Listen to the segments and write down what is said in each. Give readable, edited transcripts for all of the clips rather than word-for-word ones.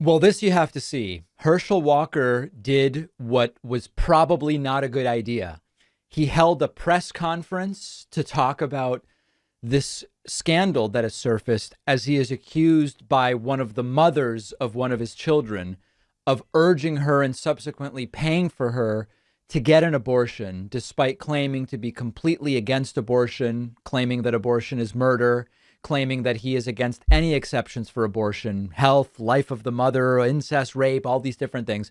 Well, this you have to see. Herschel Walker did what was probably not a good idea. He held a press conference to talk about this scandal that has surfaced as he is accused by one of the mothers of one of his children of urging her and subsequently paying for her to get an abortion, despite claiming to be completely against abortion, claiming that abortion is murder, claiming that he is against any exceptions for abortion, health, life of the mother, incest, rape, all these different things.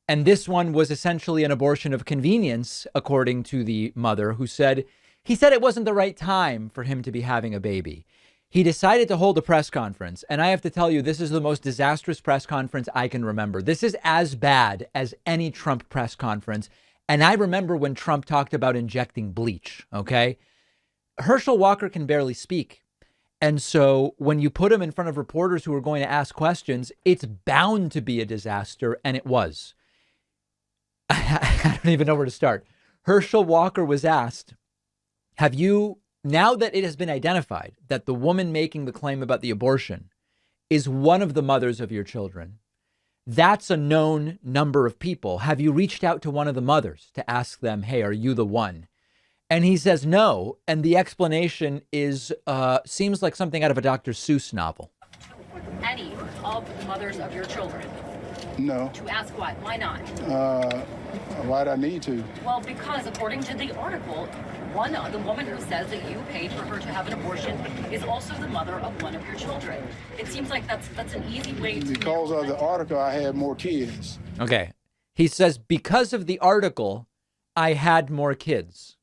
And this one was essentially an abortion of convenience, according to the mother, who said he said it wasn't the right time for him to be having a baby. He decided to hold a press conference. And I have to tell you, this is the most disastrous press conference I can remember. This is as bad as any Trump press conference. And I remember when Trump talked about injecting bleach. OK, Herschel Walker can barely speak. And so when you put him in front of reporters who are going to ask questions, it's bound to be a disaster. And it was. I don't even know where to start. Herschel Walker was asked, have you, now that it has been identified that the woman making the claim about the abortion is one of the mothers of your children, that's a known number of people. Have you reached out to one of the mothers to ask them, hey, are you the one? And he says no. And the explanation is seems like something out of a Dr. Seuss novel. Any of the mothers of your children? No. To ask what? Why not? Why'd I need to? Well, because according to the article, the woman who says that you paid for her to have an abortion is also the mother of one of your children. It seems like that's an easy way to... Because of the article, I had more kids. Okay. He says, because of the article, I had more kids.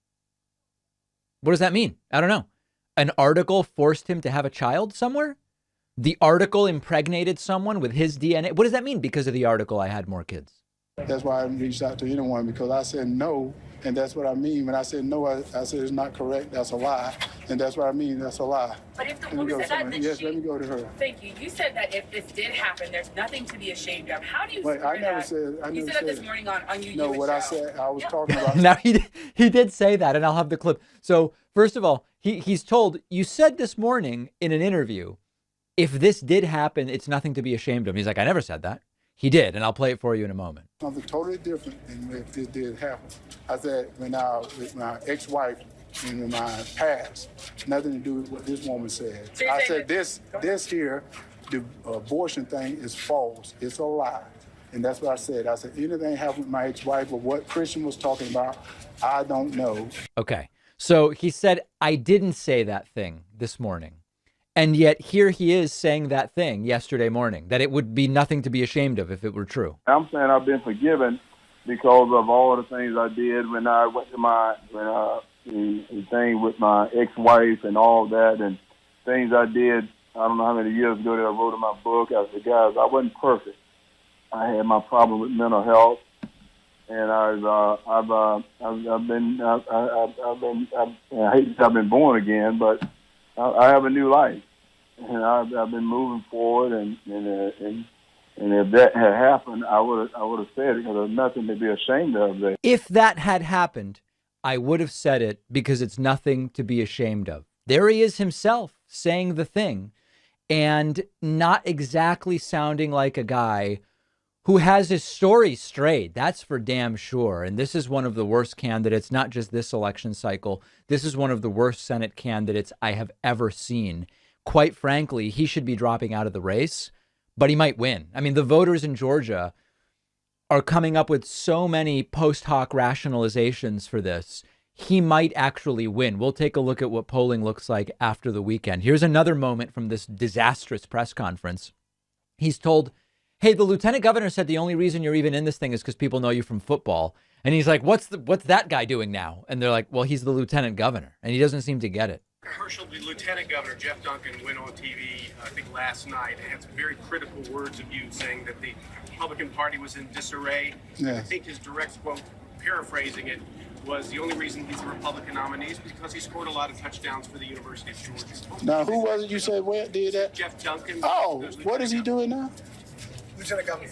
What does that mean? I don't know. An article forced him to have a child somewhere? The article impregnated someone with his DNA? What does that mean? Because of the article, I had more kids. That's why I didn't reach out to anyone, because I said no, and that's what I mean. When I said no, I said it's not correct, that's a lie, and that's what I mean, that's a lie. But if the woman said that, yes, let me go to her. Thank you. You said that if this did happen, there's nothing to be ashamed of. How do you Wait, I never that? said, I You never said that said this morning on you. No, what I said, I was talking about. Now, he did say that, and I'll have the clip. So, first of all, he's told, you said this morning in an interview, if this did happen, it's nothing to be ashamed of. He's like, I never said that. He did, and I'll play it for you in a moment. Something totally different than if this did happen. I said, when I was with my ex-wife and in my past, nothing to do with what this woman said. I said, this here, the abortion thing is false. It's a lie. And that's what I said. I said, anything happened with my ex-wife or what Christian was talking about, I don't know. Okay. So he said, I didn't say that thing this morning. And yet here he is saying that thing yesterday morning, that it would be nothing to be ashamed of if it were true. I'm saying I've been forgiven because of all the things I did when I went to the thing with my ex-wife and all that, and things I did, I don't know how many years ago that I wrote in my book. I said, guys, I wasn't perfect. I had my problem with mental health, and I've been born again, but I have a new life, and I've been moving forward, and if that had happened, I would have said it, because there's nothing to be ashamed of there. If that had happened, I would have said it, because it's nothing to be ashamed of. There he is himself saying the thing, and not exactly sounding like a guy who has his story straight. That's for damn sure. And this is one of the worst candidates, not just this election cycle. This is one of the worst Senate candidates I have ever seen. Quite frankly, he should be dropping out of the race, but he might win. I mean, the voters in Georgia are coming up with so many post hoc rationalizations for this. He might actually win. We'll take a look at what polling looks like after the weekend. Here's another moment from this disastrous press conference. He's told, hey, the lieutenant governor said the only reason you're even in this thing is because people know you from football. And he's like, what's that guy doing now? And they're like, well, he's the lieutenant governor. And he doesn't seem to get it. Herschel, the lieutenant governor, Jeff Duncan, went on TV, I think last night, and had some very critical words of you, saying that the Republican Party was in disarray. Yes. I think his direct quote, paraphrasing it, was the only reason he's a Republican nominee is because he scored a lot of touchdowns for the University of Georgia. Now, who was it you said did that? Jeff Duncan. Oh, what is he doing now? Lieutenant governor.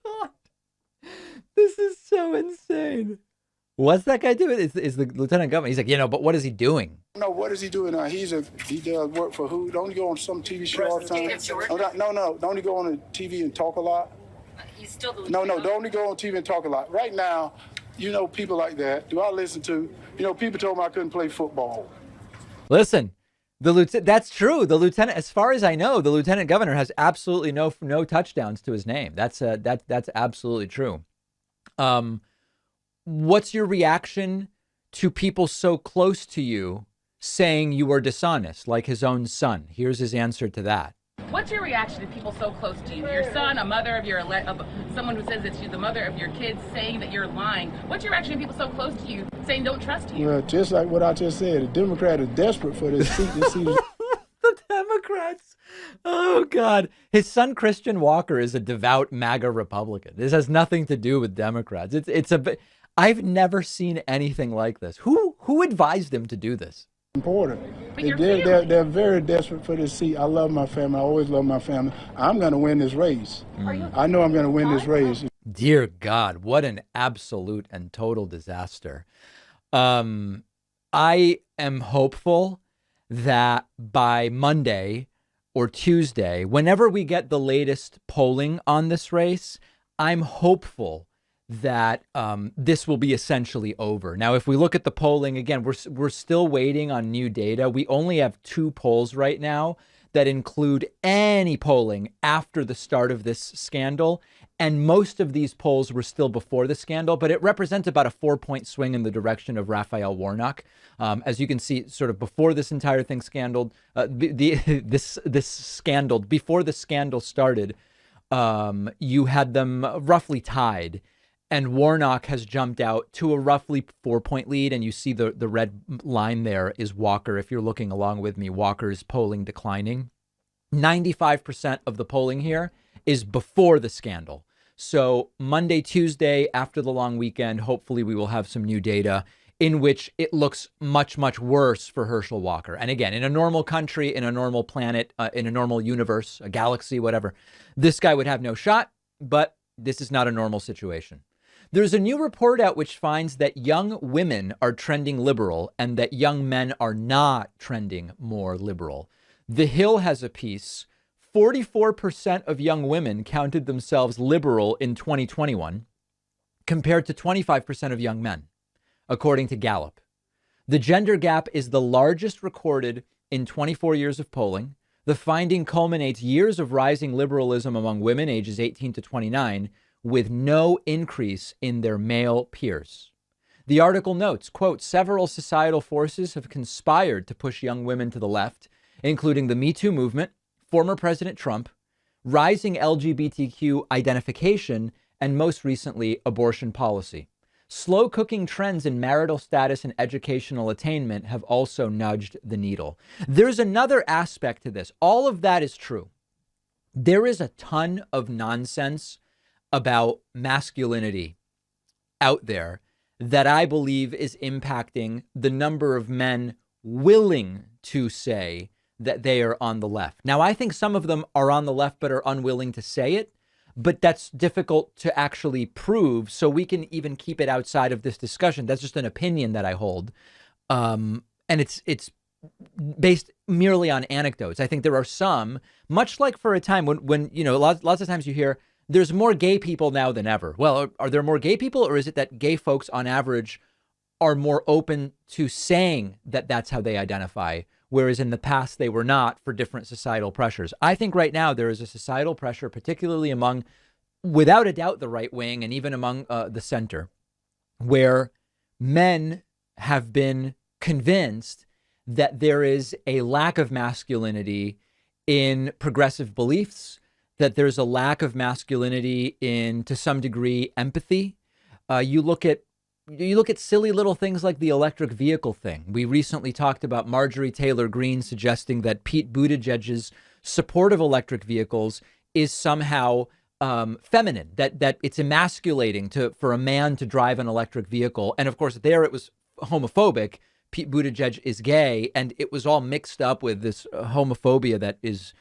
God, this is so insane. What's that guy doing? Is the lieutenant governor? He's like, but what is he doing? No, what is he doing now? He does work for who? Don't he go on some TV show all the time? No. Don't he go on the TV and talk a lot? He's still the No, don't he go on TV and talk a lot? Right now, people like that. Do I listen to? People told me I couldn't play football. Listen, that's true. The lieutenant, as far as I know, the lieutenant governor has absolutely no touchdowns to his name. That's absolutely true. What's your reaction to people so close to you saying you were dishonest, like his own son? Here's his answer to that. What's your reaction to people so close to you? Your son, a mother of your someone who says that you're the mother of your kids, saying that you're lying. What's your reaction to people so close to you saying don't trust you? Well, just like what I just said, the Democrats are desperate for this seat. The Democrats. Oh, God. His son, Christian Walker, is a devout MAGA Republican. This has nothing to do with Democrats. I've never seen anything like this. Who advised him to do this? Important. They're very desperate for this seat. I love my family. I always love my family. I'm going to win this race. I know I'm going to win this race. Dear God, what an absolute and total disaster. I am hopeful that by Monday or Tuesday, whenever we get the latest polling on this race, I'm hopeful that this will be essentially over. Now, if we look at the polling, again, we're still waiting on new data. We only have 2 polls right now that include any polling after the start of this scandal. And most of these polls were still before the scandal, but it represents about a 4-point swing in the direction of Raphael Warnock. As you can see, sort of before this entire thing before the scandal started, you had them roughly tied. And Warnock has jumped out to a roughly 4-point lead. And you see the red line there is Walker. If you're looking along with me, Walker's polling declining. 95% of the polling here is before the scandal. So Monday, Tuesday, after the long weekend, hopefully we will have some new data in which it looks much, much worse for Herschel Walker. And again, in a normal country, in a normal planet, in a normal universe, a galaxy, whatever, this guy would have no shot. But this is not a normal situation. There's a new report out which finds that young women are trending liberal and that young men are not trending more liberal. The Hill has a piece. 44% of young women counted themselves liberal in 2021 compared to 25% of young men, according to Gallup. The gender gap is the largest recorded in 24 years of polling. The finding culminates years of rising liberalism among women ages 18 to 29, with no increase in their male peers. The article notes, quote, several societal forces have conspired to push young women to the left, including the Me Too movement, former President Trump, rising LGBTQ identification, and most recently, abortion policy. Slow cooking trends in marital status and educational attainment have also nudged the needle. There's another aspect to this. All of that is true. There is a ton of nonsense about masculinity out there that I believe is impacting the number of men willing to say that they are on the left. Now, I think some of them are on the left but are unwilling to say it, but that's difficult to actually prove, so we can even keep it outside of this discussion. That's just an opinion that I hold. And it's based merely on anecdotes. I think there are some, much like for a time when lots of times you hear, there's more gay people now than ever. Well, are there more gay people, or is it that gay folks on average are more open to saying that that's how they identify, whereas in the past they were not for different societal pressures? I think right now there is a societal pressure, particularly among, without a doubt, the right wing and even among the center, where men have been convinced that there is a lack of masculinity in progressive beliefs, that there's a lack of masculinity in, to some degree, empathy. You look at silly little things like the electric vehicle thing. We recently talked about Marjorie Taylor Greene suggesting that Pete Buttigieg's support of electric vehicles is somehow feminine, that it's emasculating for a man to drive an electric vehicle. And of course, there it was homophobic. Pete Buttigieg is gay, and it was all mixed up with this homophobia that is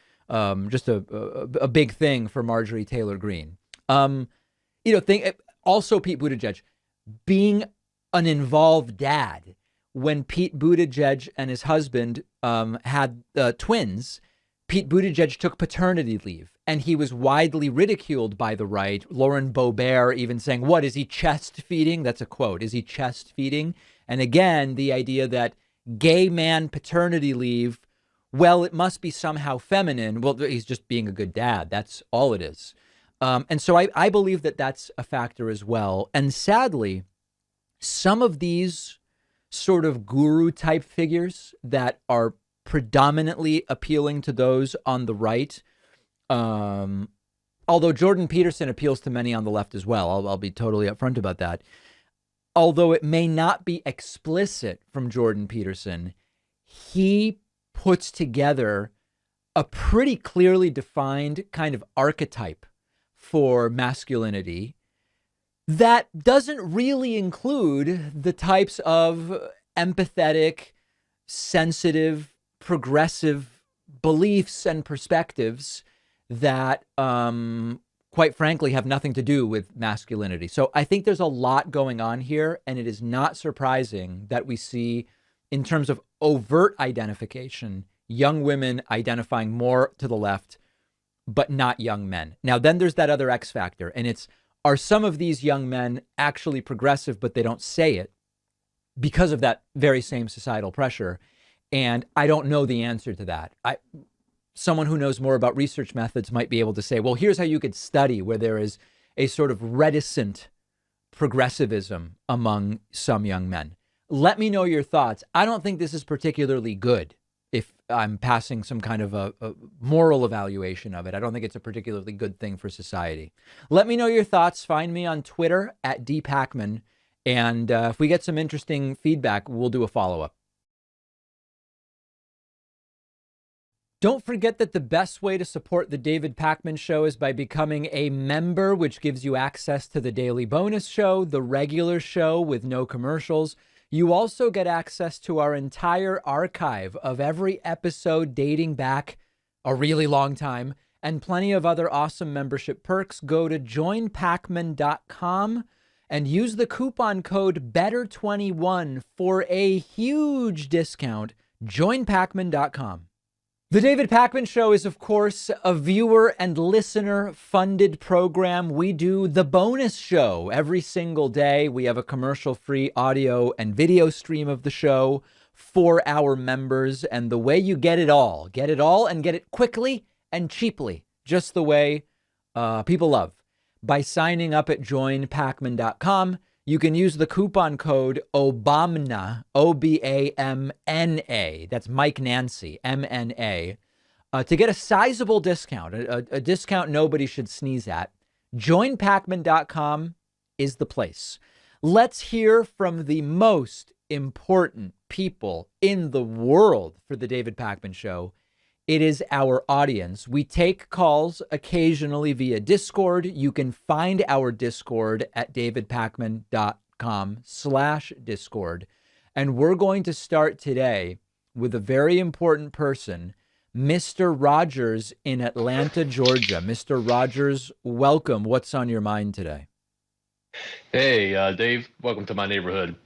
just a big thing for Marjorie Taylor Greene. Also Pete Buttigieg being an involved dad. When Pete Buttigieg and his husband had twins, Pete Buttigieg took paternity leave, and he was widely ridiculed by the right. Lauren Boebert even saying, what, is he chest feeding? That's a quote. Is he chest feeding? And again, the idea that gay man paternity leave, well, it must be somehow feminine. Well, he's just being a good dad. That's all it is. And so I believe that that's a factor as well. And sadly, some of these sort of guru type figures that are predominantly appealing to those on the right, although Jordan Peterson appeals to many on the left as well. I'll be totally upfront about that. Although it may not be explicit from Jordan Peterson, he puts together a pretty clearly defined kind of archetype for masculinity that doesn't really include the types of empathetic, sensitive, progressive beliefs and perspectives that, quite frankly, have nothing to do with masculinity. So I think there's a lot going on here, and it is not surprising that we see, in terms of overt identification, young women identifying more to the left, but not young men. Now, then there's that other X factor, and it's, are some of these young men actually progressive, but they don't say it because of that very same societal pressure? And I don't know the answer to that. Someone who knows more about research methods might be able to say, well, here's how you could study where there is a sort of reticent progressivism among some young men. Let me know your thoughts. I don't think this is particularly good if I'm passing some kind of a moral evaluation of it. I don't think it's a particularly good thing for society. Let me know your thoughts. Find me on Twitter at @dpackman. And if we get some interesting feedback, we'll do a follow-up. Don't forget that the best way to support the David Pakman Show is by becoming a member, which gives you access to the daily bonus show, the regular show with no commercials. You also get access to our entire archive of every episode dating back a really long time, and plenty of other awesome membership perks. Go to joinpakman.com and use the coupon code BETTER21 for a huge discount. Joinpakman.com. The David Pakman Show is, of course, a viewer and listener funded program. We do the bonus show every single day. We have a commercial-free audio and video stream of the show for our members. And the way you get it all and get it quickly and cheaply, just the way people love, by signing up at joinpakman.com. You can use the coupon code OBAMNA, OBAMNA, that's Mike Nancy, MNA, to get a sizable discount, a discount nobody should sneeze at. Joinpakman.com is the place. Let's hear from the most important people in the world for the David Pakman Show. It is our audience. We take calls occasionally via Discord. You can find our Discord at davidpakman.com/Discord. And we're going to start today with a very important person, Mr. Rogers in Atlanta, Georgia. Mr. Rogers, welcome. What's on your mind today? Hey, Dave, welcome to my neighborhood.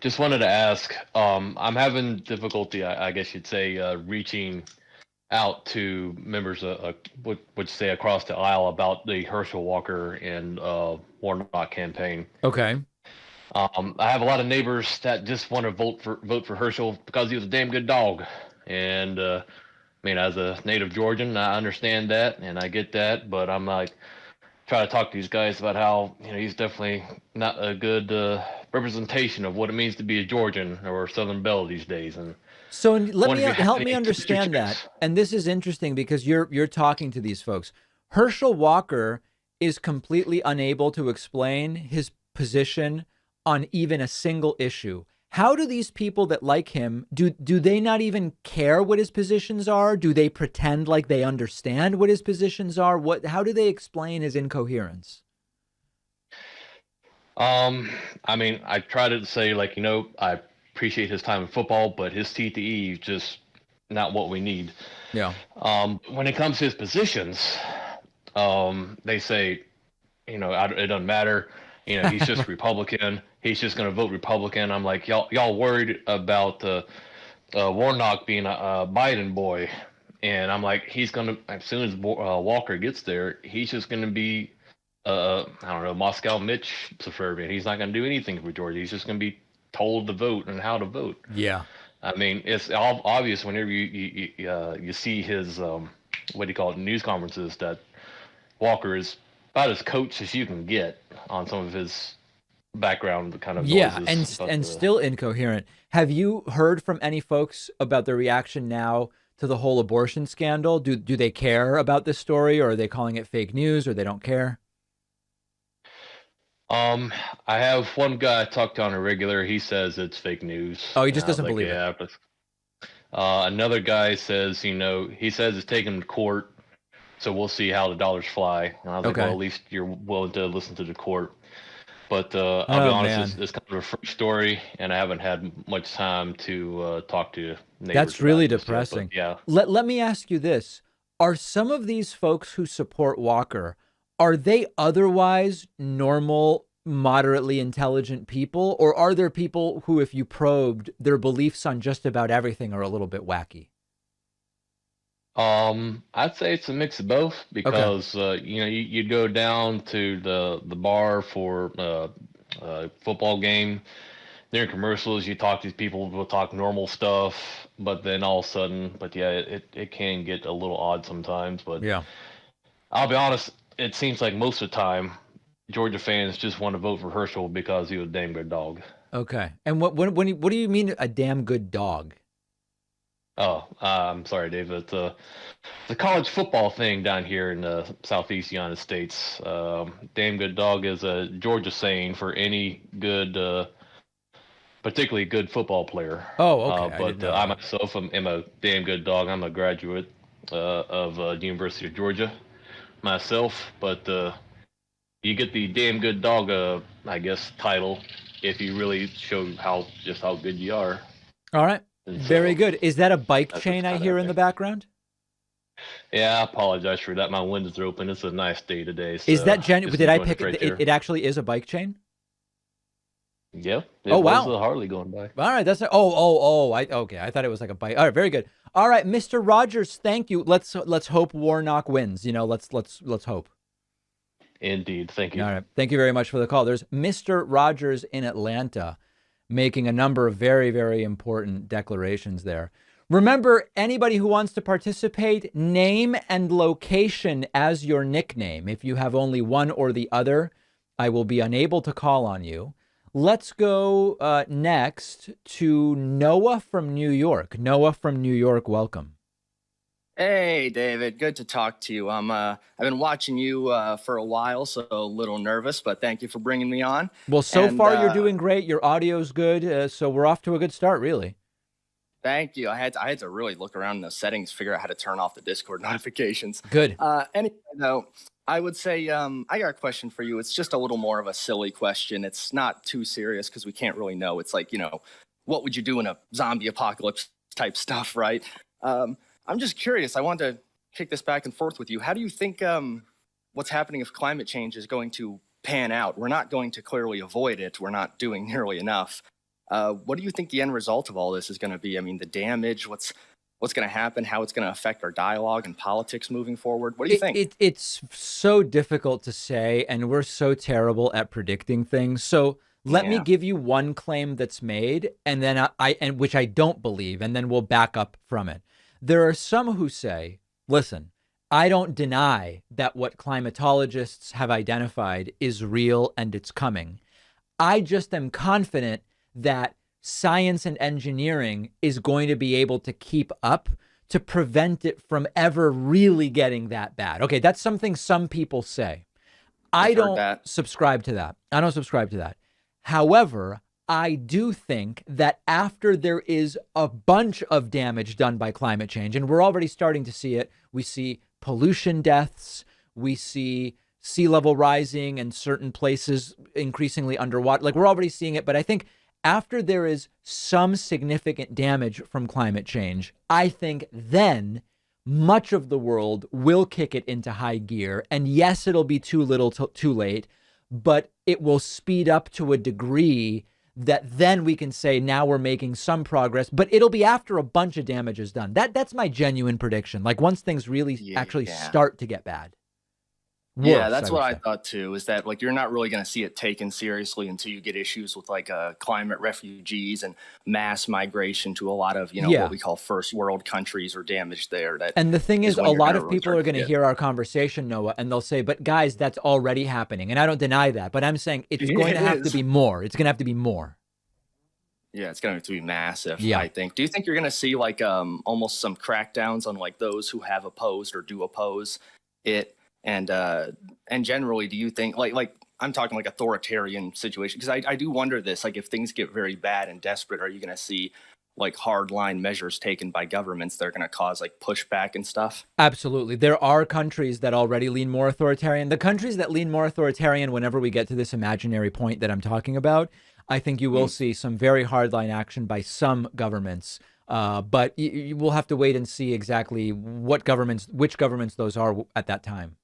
Just wanted to ask, I'm having difficulty, I guess you'd say, reaching out to members, would say across the aisle about the Herschel Walker and Warnock campaign. Okay. I have a lot of neighbors that just want to vote for Herschel because he was a damn good dog. And I mean, as a native Georgian, I understand that and I get that, but I'm like, try to talk to these guys about how, he's definitely not a good representation of what it means to be a Georgian or Southern Belle these days. And so help me understand that. And this is interesting because you're talking to these folks. Herschel Walker is completely unable to explain his position on even a single issue. How do these people that like him, do they not even care what his positions are? Do they pretend like they understand what his positions are? How do they explain his incoherence? I mean, I try to say, I appreciate his time in football, but his TTE is just not what we need. Yeah. When it comes to his positions, they say, it doesn't matter. He's just Republican. he's just going to vote Republican. I'm like, y'all worried about Warnock being a Biden boy, and I'm like, he's going to, as soon as Walker gets there, he's just going to be I don't know, Moscow Mitch subservient. He's not going to do anything for Georgia. He's just going to be told to vote and how to vote. Yeah. I mean, it's obvious whenever you see his what do you call it, news conferences, that Walker is about as coached as you can get on some of his background kind of noises. And still incoherent. Have you heard from any folks about the reaction now to the whole abortion scandal? Do they care about this story, or are they calling it fake news, or they don't care? I have one guy I talk to on a regular. He says it's fake news. Oh, he just doesn't believe it. But, another guy says, he says it's taken to court, so we'll see how the dollars fly. And I was like, well, at least you're willing to listen to the court. But I'll be honest, it's kind of a fresh story, and I haven't had much time to talk to neighbors. That's really depressing. Yeah. Let me ask you this. Are some of these folks who support Walker, are they otherwise normal, moderately intelligent people, or are there people who, if you probed, their beliefs on just about everything are a little bit wacky? I'd say it's a mix of both, because you go down to the bar for a football game. During commercials, you talk to these people, will talk normal stuff, but then all of a sudden, it can get a little odd sometimes. But yeah, I'll be honest, it seems like most of the time, Georgia fans just want to vote for Herschel because he was a damn good dog. Okay. And what do you mean a damn good dog? Oh, I'm sorry, Dave. It's the college football thing down here in the southeast United States. Damn good dog is a Georgia saying for any good, particularly good football player. Oh, okay. But I myself am a damn good dog. I'm a graduate of the University of Georgia myself, but you get the damn good dog, I guess, title if you really show how good you are. All right. Very good. Is that a bike chain I hear in the background? Yeah, I apologize for that. My windows are open. It's a nice day today. So is that genuine? Did I pick it? It actually is a bike chain? Yep. Oh, wow. Was a Harley going by. All right. That's okay. I thought it was like a bike. All right. Very good. All right, Mr. Rogers. Thank you. Let's hope Warnock wins. Let's hope. Indeed. Thank you. All right. Thank you very much for the call. There's Mr. Rogers in Atlanta, making a number of very, very important declarations there. Remember, anybody who wants to participate, name and location as your nickname. If you have only one or the other, I will be unable to call on you. Let's go next to Noah from New York. Noah from New York, welcome. Hey, David. Good to talk to you. I've been watching you for a while, so a little nervous, but thank you for bringing me on. Well, so far you're doing great. Your audio's good, so we're off to a good start, really. Thank you. I had to really look around in the settings, figure out how to turn off the Discord notifications. Good. Anyway, though, I would say I got a question for you. It's just a little more of a silly question. It's not too serious because we can't really know. It's like, what would you do in a zombie apocalypse type stuff, right? I'm just curious. I want to kick this back and forth with you. How do you think what's happening if climate change is going to pan out? We're not going to clearly avoid it. We're not doing nearly enough. What do you think the end result of all this is going to be? I mean, the damage, what's going to happen, how it's going to affect our dialogue and politics moving forward? What do you think? It's so difficult to say, and we're so terrible at predicting things. So let me give you one claim that's made, and then and which I don't believe, and then we'll back up from it. There are some who say, listen, I don't deny that what climatologists have identified is real and it's coming. I just am confident that science and engineering is going to be able to keep up to prevent it from ever really getting that bad. Okay, that's something some people say. I don't subscribe to that. I don't subscribe to that. However, I do think that after there is a bunch of damage done by climate change, and we're already starting to see it, we see pollution deaths, we see sea level rising and certain places increasingly underwater. Like, we're already seeing it, but I think after there is some significant damage from climate change, I think then much of the world will kick it into high gear. And yes, it'll be too little, too late, but it will speed up to a degree that then we can say now we're making some progress, but it'll be after a bunch of damage is done. That's my genuine prediction. Like once things really actually start to get bad. Yeah, that's what I thought too, is that like you're not really going to see it taken seriously until you get issues with like climate refugees and mass migration to a lot of, what we call first world countries or damage there. And the thing is, a lot of people are going to hear our conversation, Noah, and they'll say, but guys, that's already happening. And I don't deny that, but I'm saying it's going to have to be more. It's going to have to be more. Yeah, it's going to have to be massive, I think. Do you think you're going to see like almost some crackdowns on like those who have opposed or do oppose it? And generally, do you think like I'm talking like authoritarian situation? Because I do wonder this, like if things get very bad and desperate, are you going to see like hard line measures taken by governments that are going to cause like pushback and stuff? Absolutely. There are countries that already lean more authoritarian. The countries that lean more authoritarian, whenever we get to this imaginary point that I'm talking about, I think you will see some very hardline action by some governments. But you will have to wait and see exactly which governments those are at that time.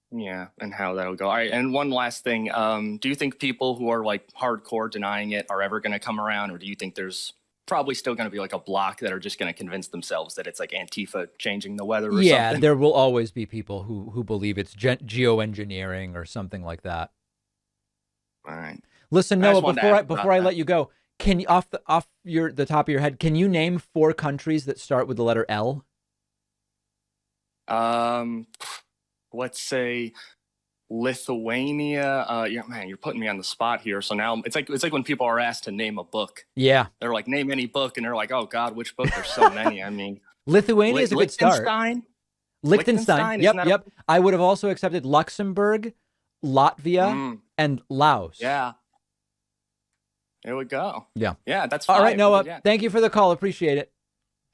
Yeah, and how that'll go. All right, and one last thing. Do you think people who are like hardcore denying it are ever going to come around, or do you think there's probably still going to be like a block that are just going to convince themselves that it's like Antifa changing the weather or something? Yeah, there will always be people who believe it's geoengineering or something like that. All right. Listen, Noah, before I let you go, can you off the top of your head, can you name 4 countries that start with the letter L? Let's say Lithuania. Yeah, man, you're putting me on the spot here. So now it's like when people are asked to name a book. Yeah, they're like, name any book, and they're like, oh God, which book? There's so many. I mean, Lithuania is a good start. Liechtenstein. Yep. I would have also accepted Luxembourg, Latvia, and Laos. Yeah. There we go. Yeah. Yeah, that's fine. All right, Noah. Thank you for the call. Appreciate it.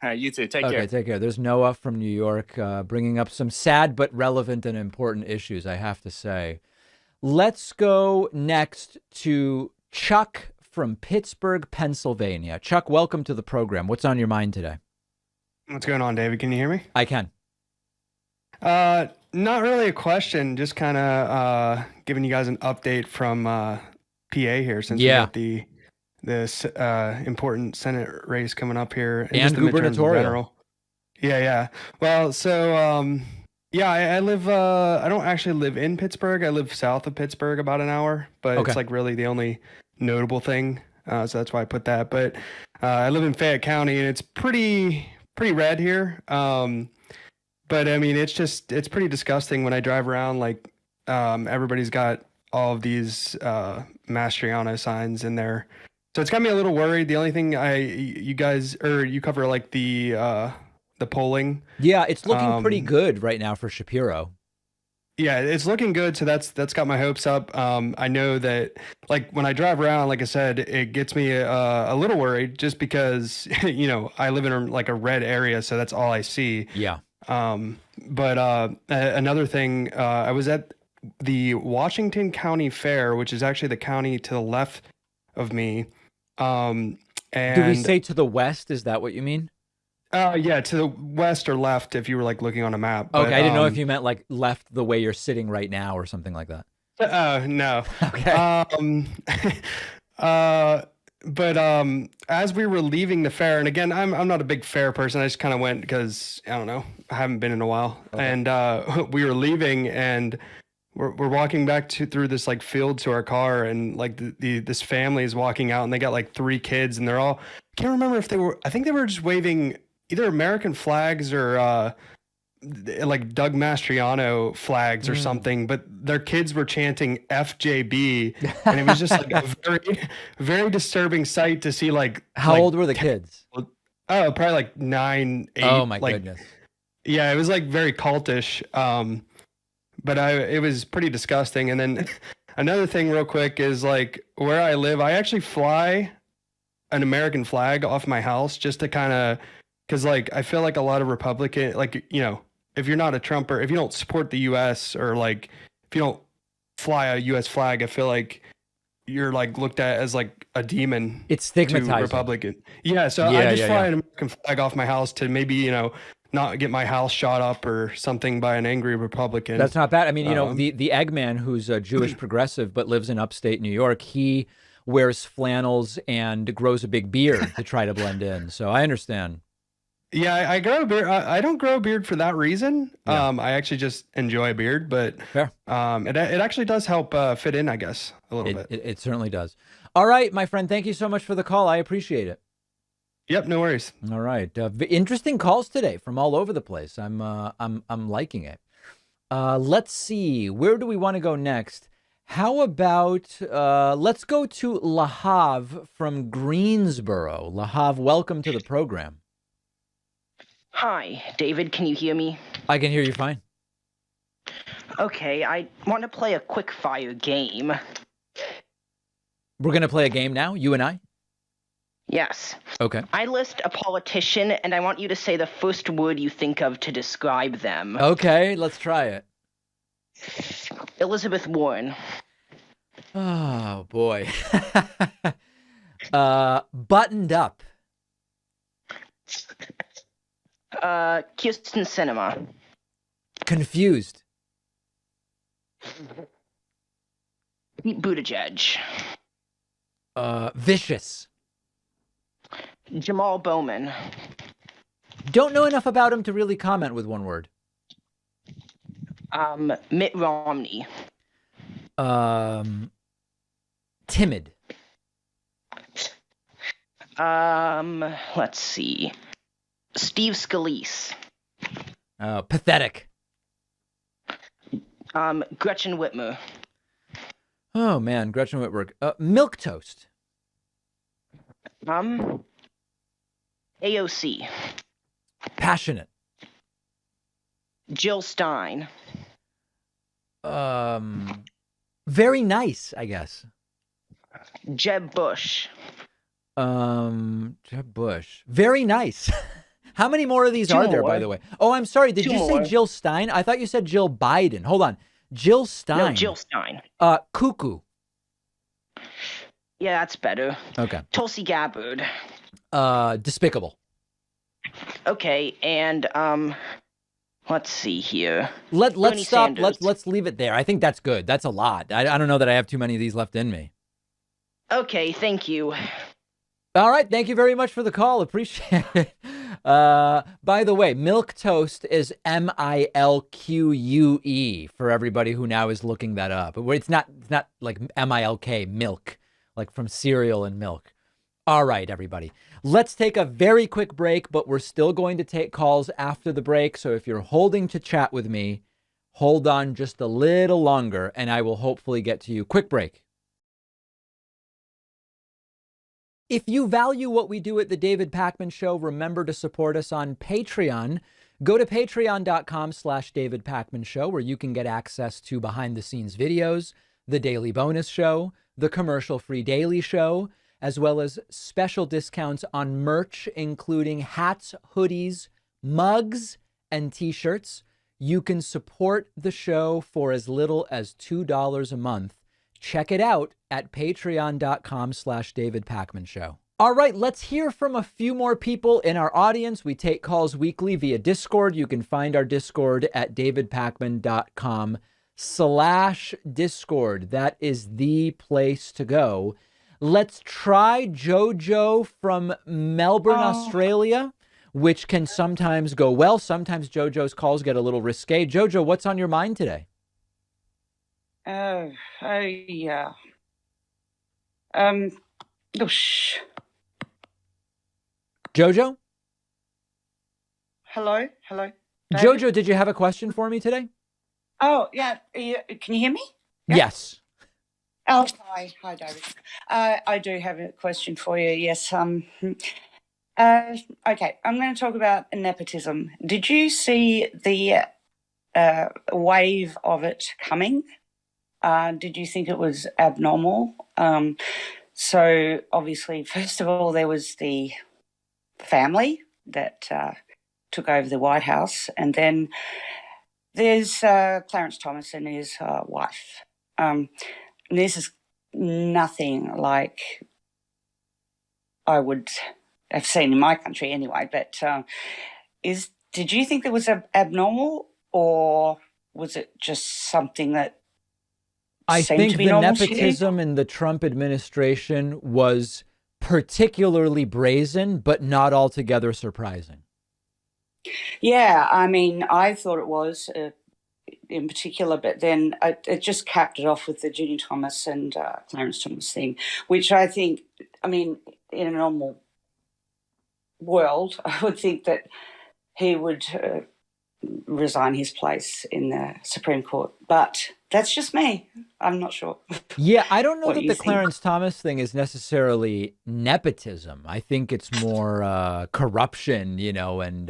All right, you too. Take care. Okay, take care. There's Noah from New York bringing up some sad but relevant and important issues, I have to say. Let's go next to Chuck from Pittsburgh, Pennsylvania. Chuck, welcome to the program. What's on your mind today? What's going on, David? Can you hear me? I can. Not really a question, just kind of giving you guys an update from PA here since we got this important Senate race coming up here. And gubernatorial. Yeah. Well, so, I live, I don't actually live in Pittsburgh. I live south of Pittsburgh, about an hour, but it's like really the only notable thing. So that's why I put that. But I live in Fayette County, and it's pretty red here. But I mean, it's pretty disgusting when I drive around. Like, everybody's got all of these Mastriano signs in there. So it's got me a little worried. The only thing you cover like the polling. Yeah, it's looking pretty good right now for Shapiro. Yeah, it's looking good. So that's got my hopes up. I know that like when I drive around, like I said, it gets me a little worried just because, I live in like a red area. So that's all I see. Yeah. But another thing, I was at the Washington County Fair, which is actually the county to the left of me. And do we say to the west? Is that what you mean? Yeah, to the west or left if you were like looking on a map. Okay, but, I didn't know if you meant like left the way you're sitting right now or something like that. No. Okay. But as we were leaving the fair, and again, I'm not a big fair person. I just kind of went because I don't know, I haven't been in a while. Okay. And we were leaving, and we're walking back through this like field to our car, and like this family is walking out, and they got like 3 kids, and they're all, I can't remember if I think they were just waving either American flags or like Doug Mastriano flags or something, but their kids were chanting FJB, and it was just like a very, very disturbing sight to see. Like, how old were the kids? Oh, probably like 9, 8. Oh my goodness. Yeah, it was like very cultish. But it was pretty disgusting. And then another thing real quick is like where I live, I actually fly an American flag off my house just to kind of, because like I feel like a lot of Republican, like, if you're not a Trumper, if you don't support the U.S. or like if you don't fly a U.S. flag, I feel like you're like looked at as like a demon. It's stigmatizing. Republican. Yeah, so I just fly an American flag off my house to maybe, not get my house shot up or something by an angry Republican. That's not bad. I mean, the Eggman, who's a Jewish progressive but lives in upstate New York, he wears flannels and grows a big beard to try to blend in. So I understand. Yeah, I grow a beard. I don't grow a beard for that reason. Yeah. I actually just enjoy a beard, but Fair. It actually does help fit in, I guess, a little bit. It certainly does. All right, my friend, thank you so much for the call. I appreciate it. Yep, no worries. All right, interesting calls today from all over the place. I'm liking it. Let's see, where do we want to go next? How about let's go to Lahav from Greensboro. Lahav, welcome to the program. Hi, David. Can you hear me? I can hear you fine. Okay, I want to play a quick fire game. We're going to play a game now, you and I? Yes. Okay. I list a politician, and I want you to say the first word you think of to describe them. Okay, let's try it. Elizabeth Warren. Oh, boy. Buttoned up. Kirsten Sinema. Confused. Pete Buttigieg. Vicious. Jamal Bowman. Don't know enough about him to really comment with one word. Mitt Romney. Timid. Let's see. Steve Scalise. Pathetic. Gretchen Whitmer. Oh, man, Gretchen Whitmer. Milquetoast. AOC. Passionate. Jill Stein. Very nice, I guess. Jeb Bush. Jeb Bush. Very nice. How many more of these are there, by the way? Oh, I'm sorry. Did you say Jill Stein? I thought you said Jill Biden. Hold on. Jill Stein. No, Jill Stein. Cuckoo. Yeah, that's better. Okay. Tulsi Gabbard. Despicable. Okay, and let's see here. Let's stop. Sanders. Let's leave it there. I think that's good. That's a lot. I don't know that I have too many of these left in me. Okay, thank you. All right, thank you very much for the call. Appreciate it. By the way, Milquetoast is Milque for everybody who now is looking that up. It's not like MILK, milk, like from cereal and milk. All right, everybody. Let's take a very quick break, but we're still going to take calls after the break. So if you're holding to chat with me, hold on just a little longer and I will hopefully get to you. Quick break. If you value what we do at the David Pakman Show, remember to support us on Patreon. Go to patreon.com/David Pakman Show, where you can get access to behind the scenes videos, the daily bonus show, the commercial-free daily show, as well as special discounts on merch, including hats, hoodies, mugs, and t-shirts. You can support the show for as little as $2 a month. Check it out at patreon.com/David Pakman Show. All right, let's hear from a few more people in our audience. We take calls weekly via Discord. You can find our Discord at davidpakman.com/Discord. That is the place to go. Let's try Jojo from Melbourne, Australia, which can sometimes go well. Sometimes Jojo's calls get a little risque. Jojo, what's on your mind today? Yeah. Oosh. Jojo? Hello? David? Jojo, did you have a question for me today? Oh, yeah. Can you hear me? Yeah. Yes. Oh, hi, David. I do have a question for you. Yes. Okay, I'm going to talk about nepotism. Did you see the wave of it coming? Did you think it was abnormal? So obviously, first of all, there was the family that took over the White House, and then there's Clarence Thomas and his wife. This is nothing like I would have seen in my country anyway, but is did you think it was abnormal, or was it just something that I seemed think to be the normal to you? nepotism in the Trump administration was particularly brazen, but not altogether surprising. Yeah, I mean, I thought it was in particular, but then it just capped it off with the Ginny Thomas and Clarence Thomas thing, which I think, I mean, in a normal world, I would think that he would resign his place in the Supreme Court. But that's just me. I'm not sure. Yeah, I don't know What that you the think. Clarence Thomas thing is necessarily nepotism. I think it's more corruption, you know, and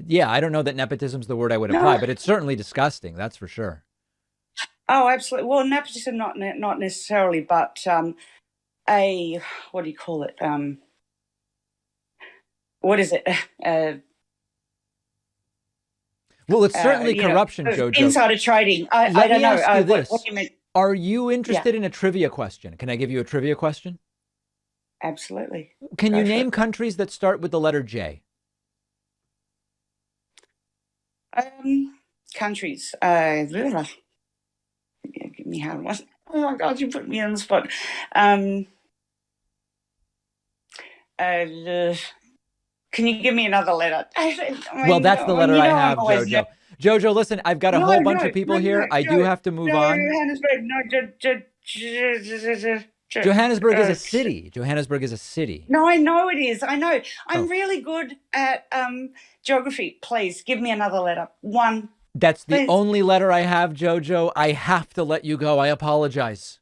yeah, I don't know that nepotism's the word I would apply, No. but it's certainly disgusting. That's for sure. Oh, absolutely. Well, nepotism, not necessarily, but what do you call it? What is it? Well, it's certainly you know, corruption, Jojo. insider trading. I Let don't me know. ask you this. What do you mean? Are you interested in a trivia question? Can I give you a trivia question? Absolutely. Can Go you for name it. countries that start with the letter J? Countries. Give me a hard one. Oh my God, you put me on the spot. Can you give me another letter? Well, that's the letter I have, I'm always Jojo. Jojo, listen, I've got a whole bunch of people here. I do have to move on. Johannesburg is a city. Johannesburg is a city. No, I know it is. I know. Oh. I'm really good at geography. Please give me another letter. One. That's the Please. only letter I have, Jojo. I have to let you go. I apologize.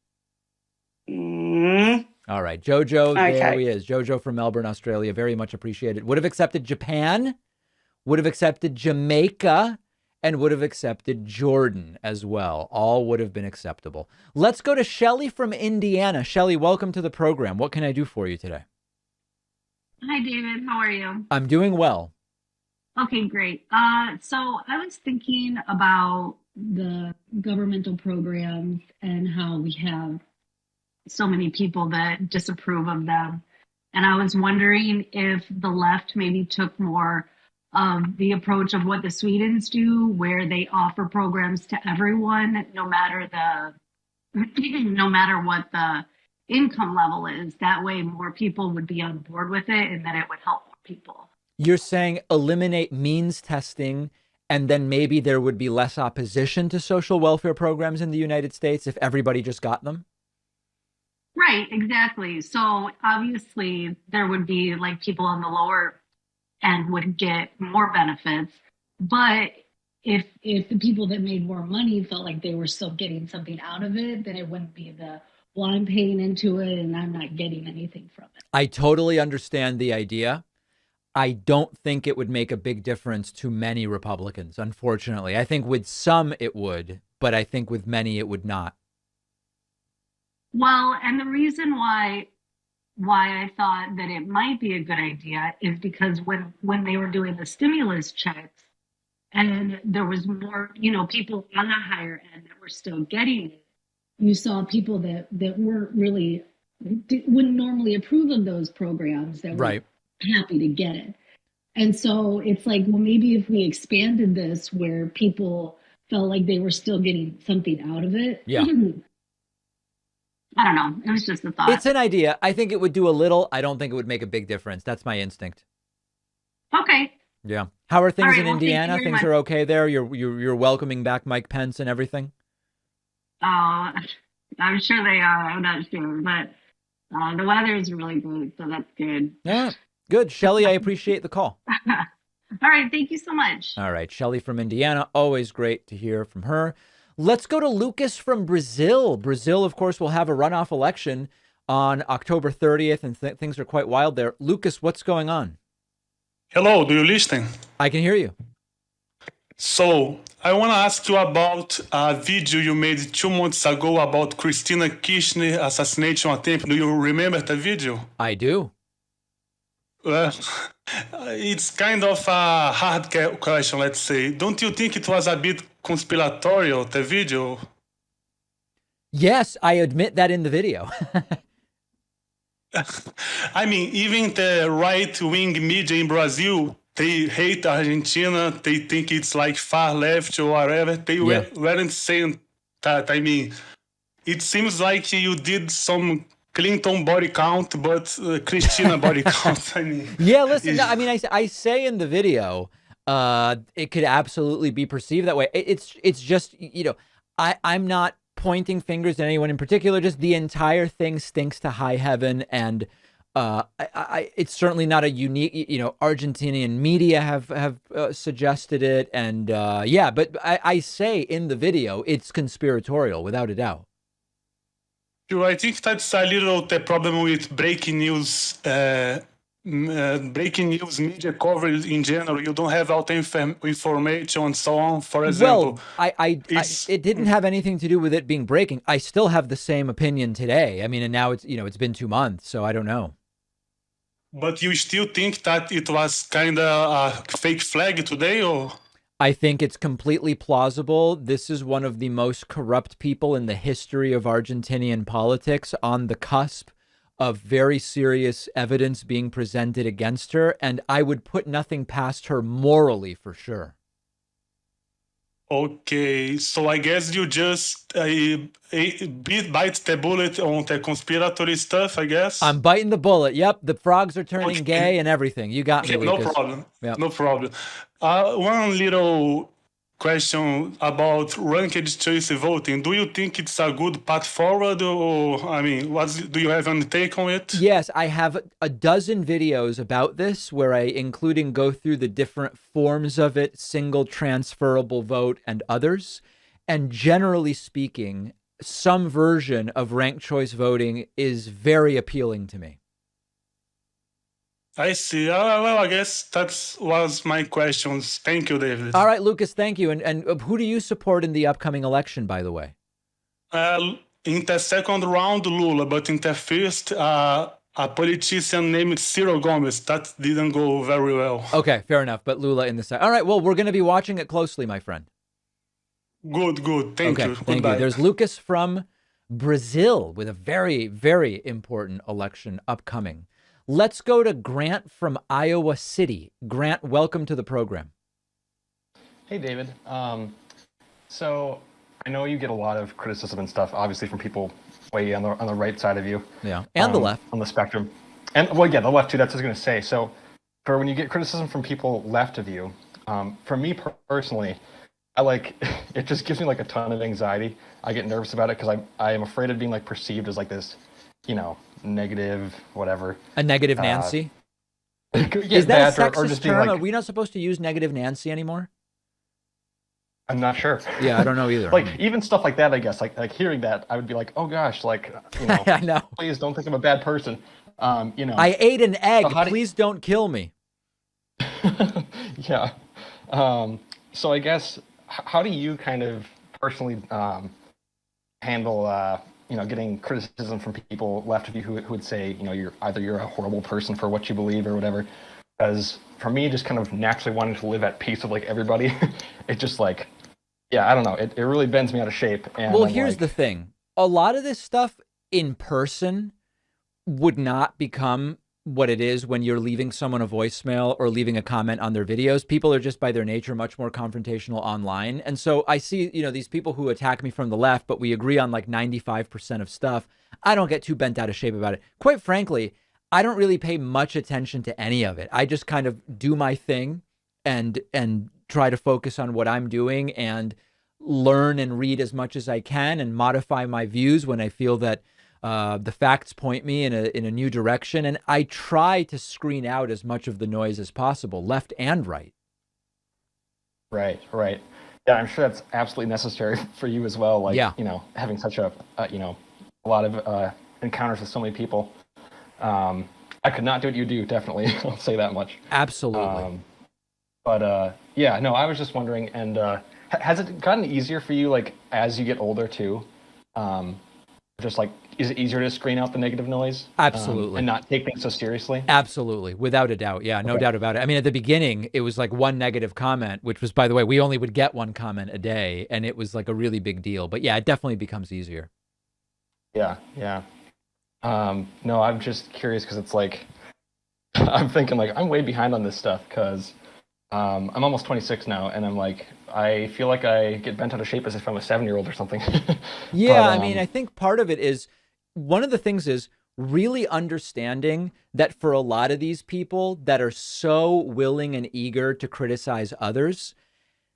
All right, Jojo, there he is. Jojo from Melbourne, Australia. Very much appreciated. Would have accepted Japan, would have accepted Jamaica, and would have accepted Jordan as well. All would have been acceptable. Let's go to Shelly from Indiana. Shelly, welcome to the program. What can I do for you today? Hi, David. How are you? I'm doing well. Okay, great. So I was thinking about the governmental programs and how we have so many people that disapprove of them. And I was wondering if the left maybe took more of the approach of what the Swedes do, where they offer programs to everyone, no matter what the income level is. That way more people would be on board with it, and then it would help more people. You're saying eliminate means testing, and then maybe there would be less opposition to social welfare programs in the United States if everybody just got them? Right, exactly. So obviously there would be like people on the lower end would get more benefits, but if the people that made more money felt like they were still getting something out of it, then it wouldn't be well, I'm paying into it and I'm not getting anything from it. I totally understand the idea. I don't think it would make a big difference to many Republicans, unfortunately. I think with some it would, but I think with many it would not. Well, and the reason why I thought that it might be a good idea is because when they were doing the stimulus checks and there was more, people on the higher end that were still getting it, you saw people that weren't really, wouldn't normally approve of those programs that were happy to get it. And so it's like, well, maybe if we expanded this where people felt like they were still getting something out of it. Yeah. I don't know. It was just a thought. It's an idea. I think it would do a little. I don't think it would make a big difference. That's my instinct. Okay. Yeah. How are things in Well, Indiana? thank you very Things much. are okay there? You're welcoming back Mike Pence and everything? I'm sure they are. I'm not sure, but the weather is really good, so that's good. Yeah. Good. Shelly, I appreciate the call. All right. Thank you so much. All right. Shelly from Indiana. Always great to hear from her. Let's go to Lucas from Brazil. Brazil, of course, will have a runoff election on October 30th, and things are quite wild there. Lucas, what's going on? Hello, do you listen? I can hear you. So, I want to ask you about a video you made 2 months ago about Christina Kirchner assassination attempt. Do you remember the video? I do. Well, it's kind of a hard question, let's say. Don't you think it was a bit conspiratorial, the video? Yes, I admit that in the video. I mean, even the right-wing media in Brazil, they hate Argentina. They think it's like far left or whatever. They weren't saying that. I mean, it seems like you did some Clinton body count, but Christina body count. I mean, yeah. Listen, no, I mean, I say in the video, it could absolutely be perceived that way. It's just, you know, I'm not pointing fingers at anyone in particular. Just the entire thing stinks to high heaven, and it's certainly not a unique. You know, Argentinian media have suggested it, and yeah. But I say in the video, it's conspiratorial without a doubt. I think that's a little the problem with breaking news. Breaking news media coverage in general. You don't have all the information and so on. For example, it didn't have anything to do with it being breaking. I still have the same opinion today. I mean, and now it's, you know, it's been 2 months, so I don't know. But you still think that it was kind of a fake flag today, or? I think it's completely plausible. This is one of the most corrupt people in the history of Argentinian politics, on the cusp of very serious evidence being presented against her, and I would put nothing past her morally, for sure. Okay, so I guess you just bite the bullet on the conspiratory stuff, I guess. I'm biting the bullet. Yep, the frogs are turning gay and everything. You got me, Lucas. No problem. Yep. No problem. One little question about ranked choice voting. Do you think it's a good path forward, or I mean, do you have any take on it? Yes, I have a dozen videos about this where I go through the different forms of it, single transferable vote and others. And generally speaking, some version of ranked choice voting is very appealing to me. I see. Well, I guess that was my questions. Thank you, David. All right, Lucas, thank you. And who do you support in the upcoming election, by the way? In the second round, Lula, but in the first, a politician named Ciro Gomes. That didn't go very well. Okay, fair enough. But Lula in the second. All right, well, we're going to be watching it closely, my friend. Good. Thank you. Thank you. There's Lucas from Brazil with a very, very important election upcoming. Let's go to Grant from Iowa City. Grant, welcome to the program. Hey, David. So I know you get a lot of criticism and stuff, obviously from people way on the right side of you. Yeah, and the left. On the spectrum. And, well, yeah, the left too, that's what I was going to say. So for when you get criticism from people left of you, for me personally, it just gives me like a ton of anxiety. I get nervous about it because I am afraid of being like perceived as like this, you know, negative, whatever. A negative Nancy? Is that a sexist or just term? like, Are we not supposed to use negative Nancy anymore? I'm not sure. Yeah, I don't know either. Like even stuff like that, I guess. Like hearing that, I would be like, oh gosh, like, you know, I know. Please don't think I'm a bad person. You know. I ate an egg. Please don't kill me. Yeah. So I guess how do you kind of personally handle you know, getting criticism from people left of you who would say, you know, you're a horrible person for what you believe or whatever? Because for me, just kind of naturally wanting to live at peace with like everybody, it just like, yeah, I don't know. It really bends me out of shape. And well, here's the thing. A lot of this stuff in person would not become what it is when you're leaving someone a voicemail or leaving a comment on their videos. People are just by their nature much more confrontational online. And so I see, you know, these people who attack me from the left, but we agree on like 95% of stuff. I don't get too bent out of shape about it. Quite frankly, I don't really pay much attention to any of it. I just kind of do my thing and try to focus on what I'm doing and learn and read as much as I can and modify my views when I feel that the facts point me in a new direction. And I try to screen out as much of the noise as possible, left and right. Right. Yeah, I'm sure that's absolutely necessary for you as well. Like, yeah. You know, having such a you know, a lot of encounters with so many people. I could not do what you do, definitely. I'll say that much. Absolutely. But yeah, no, I was just wondering, and has it gotten easier for you, like, as you get older too? Just like, is it easier to screen out the negative noise? Absolutely. And not take things so seriously? Absolutely. Without a doubt. Yeah, no doubt about it. I mean, at the beginning, it was like one negative comment, which was, by the way, we only would get one comment a day, and it was like a really big deal. But yeah, it definitely becomes easier. Yeah. No, I'm just curious because it's like, I'm thinking like, I'm way behind on this stuff because I'm almost 26 now, and I'm like, I feel like I get bent out of shape as if I'm a 7-year-old or something. Yeah, But, I mean, I think part of it is, one of the things is really understanding that for a lot of these people that are so willing and eager to criticize others,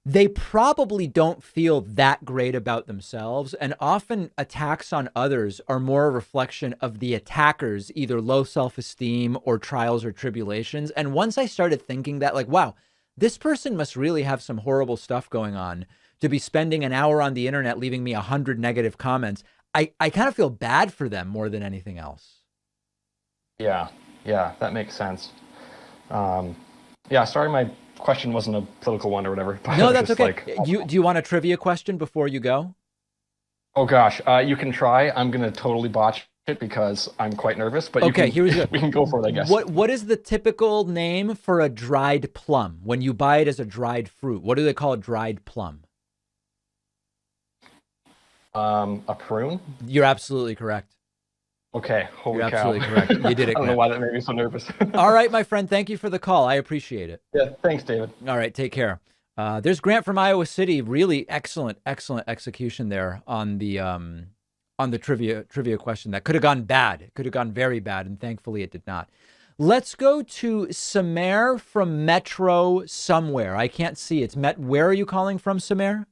they probably don't feel that great about themselves. And often attacks on others are more a reflection of the attacker's either low self-esteem or trials or tribulations. And once I started thinking that, like, wow, this person must really have some horrible stuff going on to be spending an hour on the internet, leaving me 100 negative comments. I kind of feel bad for them more than anything else. yeah, that makes sense. Sorry, my question wasn't a political one or whatever. But No, it's that's just okay. Do you want a trivia question before you go? Oh gosh, you can try. I'm gonna totally botch it because I'm quite nervous. But Okay, here we go. We can go for it, I guess. What is the typical name for a dried plum when you buy it as a dried fruit? What do they call a dried plum? A prune? You're absolutely correct. Okay, holy You're cow. absolutely correct. You did it. I don't know why that made me so nervous. All right, my friend. Thank you for the call. I appreciate it. Yeah, thanks, David. All right, take care. There's Grant from Iowa City. Really excellent execution there on the trivia question. That could have gone bad. It could have gone very bad, and thankfully it did not. Let's go to Samer from Metro somewhere. I can't see. It's Where are you calling from, Samer?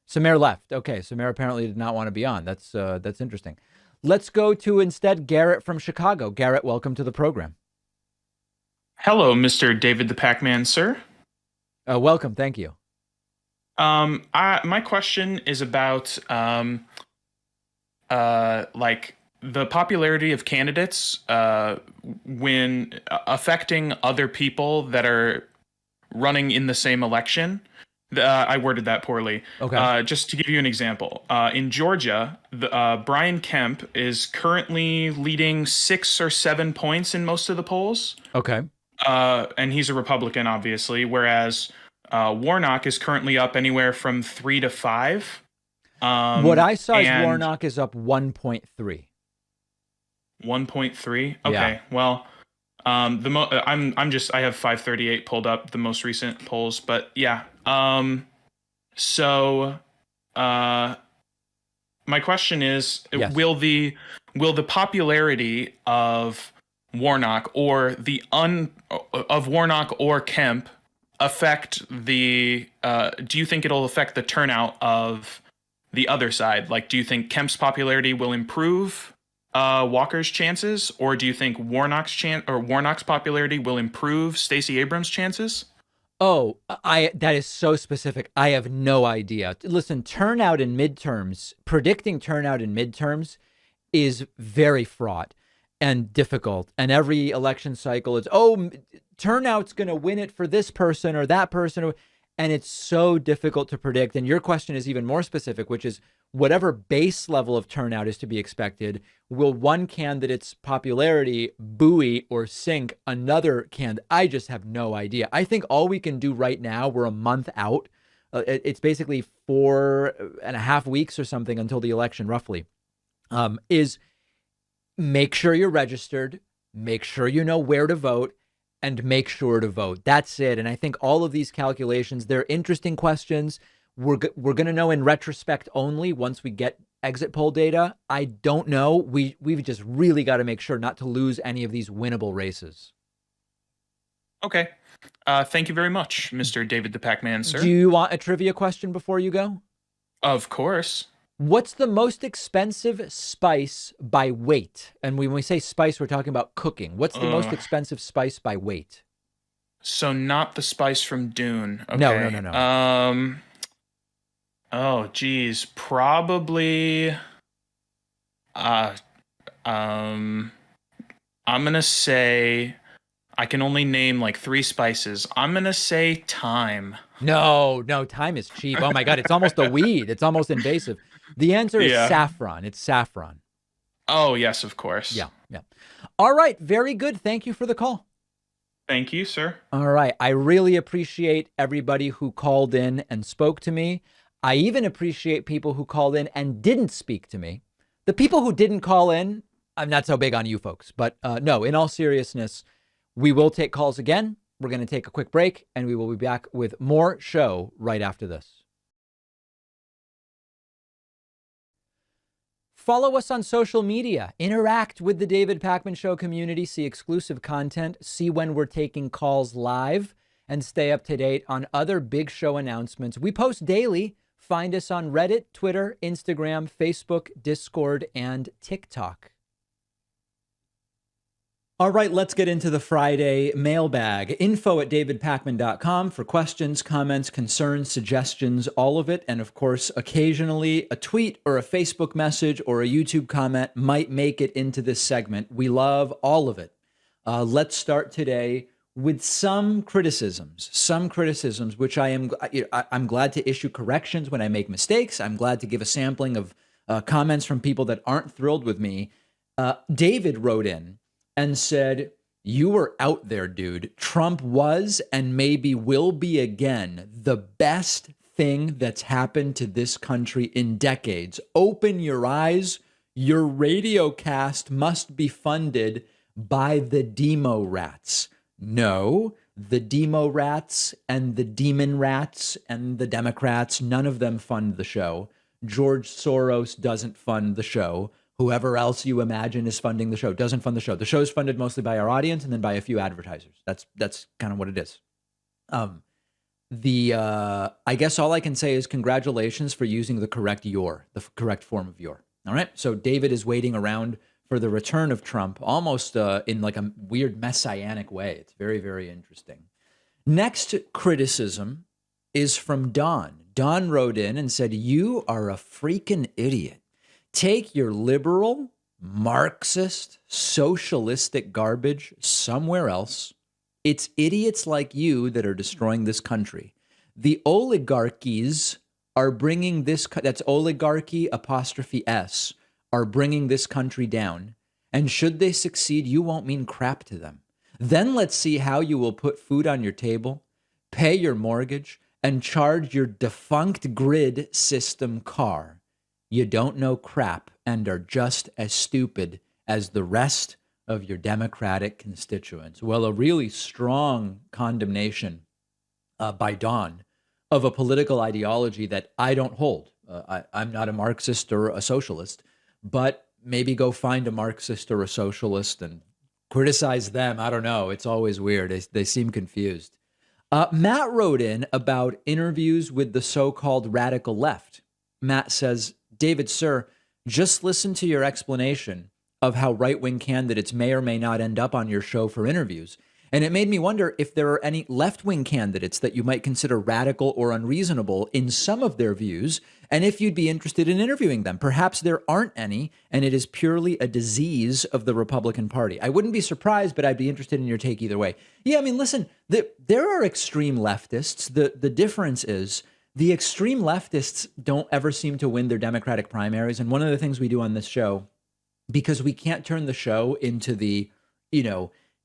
Samer left. Okay, Samer apparently did not want to be on. That's interesting. Let's go to instead Garrett from Chicago. Garrett, welcome to the program. Hello, Mr. David the Pac-Man, sir. Welcome. Thank you. My question is about like the popularity of candidates when affecting other people that are running in the same election. I worded that poorly. Okay. Just to give you an example, in Georgia, Brian Kemp is currently leading 6 or 7 points in most of the polls. Okay. And he's a Republican, obviously, whereas Warnock is currently up anywhere from 3 to 5. What I saw is Warnock is up 1.3. 1.3. Okay. Yeah. Well, I have 538 pulled up, the most recent polls, but yeah. So my question is, yes. will the popularity of Warnock or of Warnock or Kemp affect the do you think it'll affect the turnout of the other side? Like, do you think Kemp's popularity will improve Walker's chances, or do you think Warnock's popularity will improve Stacey Abrams' chances? Oh, that is so specific. I have no idea. Listen, predicting turnout in midterms is very fraught and difficult. And every election cycle is, turnout's going to win it for this person or that person. And it's so difficult to predict. And your question is even more specific, which is whatever base level of turnout is to be expected, will one candidate's popularity buoy or sink another candidate? I just have no idea. I think all we can do right now, we're a month out. It's basically 4.5 weeks or something until the election, roughly, is make sure you're registered, make sure you know where to vote, and make sure to vote. That's it. And I think all of these calculations, they're interesting questions. We're going to know in retrospect only once we get exit poll data. I don't know. We've just really got to make sure not to lose any of these winnable races. Okay. Thank you very much, Mr. David the Pac-Man, sir. Do you want a trivia question before you go? Of course. What's the most expensive spice by weight? And when we say spice, we're talking about cooking. What's the most expensive spice by weight? So not the spice from Dune. Okay. No. Oh, geez. Probably. I'm gonna say. I can only name like 3 spices. I'm gonna say thyme. No, thyme is cheap. Oh my God, it's almost a weed. It's almost invasive. The answer is saffron. It's saffron. Oh, yes, of course. Yeah. All right, very good. Thank you for the call. Thank you, sir. All right. I really appreciate everybody who called in and spoke to me. I even appreciate people who called in and didn't speak to me. The people who didn't call in, I'm not so big on you folks. But no, in all seriousness, we will take calls again. We're going to take a quick break, and we will be back with more show right after this. Follow us on social media. Interact with the David Pakman Show community. See exclusive content. See when we're taking calls live. And stay up to date on other big show announcements. We post daily. Find us on Reddit, Twitter, Instagram, Facebook, Discord, and TikTok. All right, let's get into the Friday mailbag. info@davidpakman.com for questions, comments, concerns, suggestions, all of it. And of course, occasionally a tweet or a Facebook message or a YouTube comment might make it into this segment. We love all of it. Let's start today with some criticisms, which I'm glad to issue corrections when I make mistakes. I'm glad to give a sampling of comments from people that aren't thrilled with me. David wrote in and said, "You were out there, dude. Trump was and maybe will be again the best thing that's happened to this country in decades. Open your eyes. Your radio cast must be funded by the demo rats." No, the demo rats and the demon rats and the Democrats, none of them fund the show. George Soros doesn't fund the show. Whoever else you imagine is funding the show doesn't fund the show. The show is funded mostly by our audience and then by a few advertisers. That's kind of what it is. I guess all I can say is congratulations for using the correct form of your. All right. So David is waiting around for the return of Trump, almost in like a weird messianic way. It's very, very interesting. Next criticism is from Don. Don wrote in and said, "You are a freaking idiot. Take your liberal, Marxist, socialistic garbage somewhere else. It's idiots like you that are destroying this country. The oligarchies are bringing this, that's oligarchy apostrophe S, are bringing this country down. And should they succeed, you won't mean crap to them. Then let's see how you will put food on your table, pay your mortgage, and charge your defunct grid system car. You don't know crap and are just as stupid as the rest of your Democratic constituents." Well, a really strong condemnation by Don of a political ideology that I don't hold. I'm not a Marxist or a socialist, but maybe go find a Marxist or a socialist and criticize them. I don't know. It's always weird. They seem confused. Matt wrote in about interviews with the so-called radical left. Matt says, "David, sir, just listen to your explanation of how right-wing candidates may or may not end up on your show for interviews. And it made me wonder if there are any left-wing candidates that you might consider radical or unreasonable in some of their views, and if you'd be interested in interviewing them. Perhaps there aren't any, and it is purely a disease of the Republican Party. I wouldn't be surprised, but I'd be interested in your take either way." Yeah, I mean, listen, there are extreme leftists. The difference is the extreme leftists don't ever seem to win their Democratic primaries. And one of the things we do on this show, because we can't turn the show into the,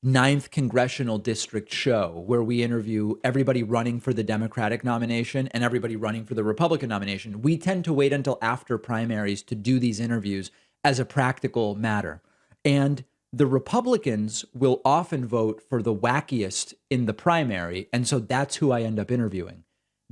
9th congressional district show where we interview everybody running for the Democratic nomination and everybody running for the Republican nomination. We tend to wait until after primaries to do these interviews as a practical matter. And the Republicans will often vote for the wackiest in the primary. And so that's who I end up interviewing.